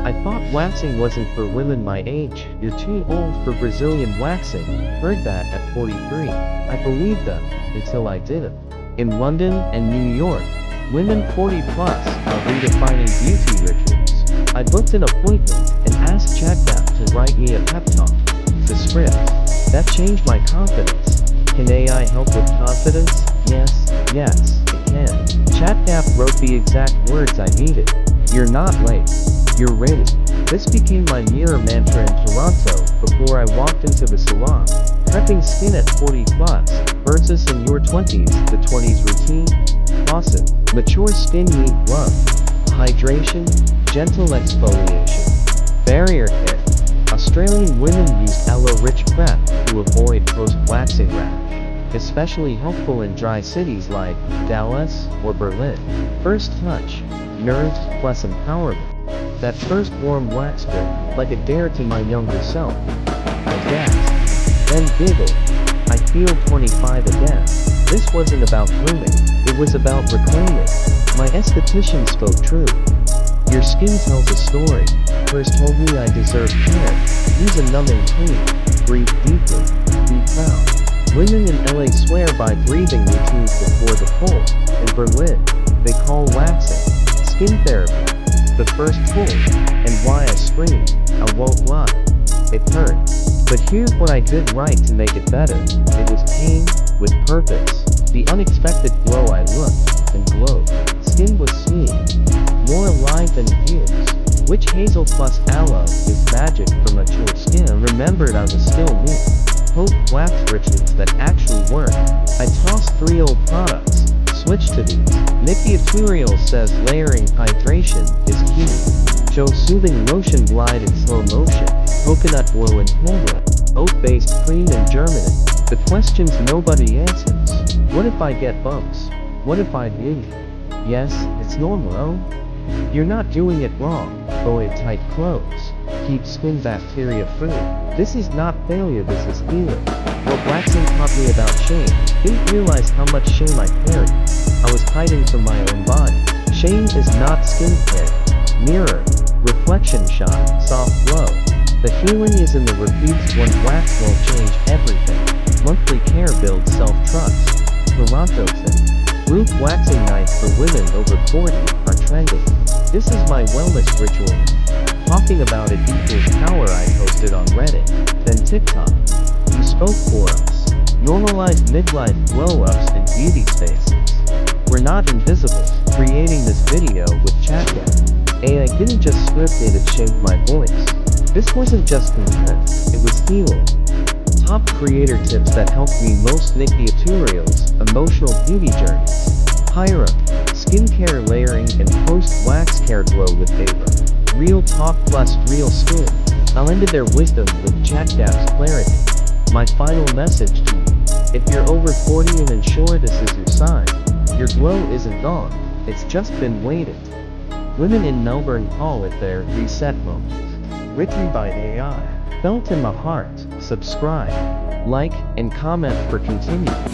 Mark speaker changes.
Speaker 1: I thought waxing wasn't for women my age. You're too old for Brazilian waxing. Heard that at 43. I believed them, until I didn't. In London and New York, women 40 plus are redefining beauty rituals. I booked an appointment and asked ChatGPT to write me a pep talk. The script. That changed my confidence. Can AI help with confidence? Yes, it can. ChatGPT wrote the exact words I needed. You're not late. You're ready. This became my mirror mantra in Toronto before I walked into the salon. Prepping skin at 40 plus versus in your 20s. The 20s routine. Faucet. Mature skin need love. Hydration. Gentle exfoliation. Barrier care. Australian women use aloe-rich prep to avoid post-waxing rash. Especially helpful in dry cities like Dallas or Berlin. First touch. Nerves plus empowerment. That first warm wax felt like a dare to my younger self. I gasped, then giggled. I feel 25 again. This wasn't about grooming, it was about reclaiming. My esthetician spoke true. Your skin tells a story. First told me I deserve care. Use a numbing cream. Breathe deeply. Be proud. Women in LA swear by breathing routines before the cold. In Berlin, they call waxing skin therapy. The first pull, and why I screamed. I won't lie. It hurt. But here's what I did right to make it better. It was pain, with purpose. The unexpected glow I looked, and glowed. Skin was smooth. More alive than years. Witch hazel plus aloe is magic for mature skin. Remembered I was still new. Hope wax rituals that actually work. I tossed 3 old products. Switch to these. NikkieTutorials says layering hydration is key. Show soothing lotion glide in slow motion. Coconut oil and Canva. Oat-based cream and germinate. The questions nobody answers. What if I get bumps? What if I bleed? Yes, it's normal, oh? You're not doing it wrong. Go in tight clothes. Keep skin bacteria free. This is not failure, this is healing. What waxing taught me about shame. Didn't realize how much shame I carried. I was hiding from my own body. Shame is not skincare. Mirror. Reflection shot. Soft glow. The healing is in the repeats. One wax won't change everything. Monthly care builds self-trust. Toronto tip. Group waxing nights for women over 40 are trending. This is my wellness ritual. Talking about it equals power. I posted on Reddit, then TikTok. You spoke for us. Normalized midlife glow-ups in beauty spaces. We're not invisible. Creating this video with ChatGPT. AI didn't just script it shaped my voice. This wasn't just content, it was healing. Top creator tips that helped me most. NikkieTutorials, emotional beauty journeys. Hyram, skincare layering and post-wax care glow with vapor. Real talk plus real skin. I'll end their wisdom with ChatGPT's clarity. My final message to you. If you're over 40 and unsure, this is your sign. Your glow isn't gone, it's just been waiting. Women in Melbourne call it their reset moment. Written by AI. Felt in my heart. Subscribe, like, and comment for continued.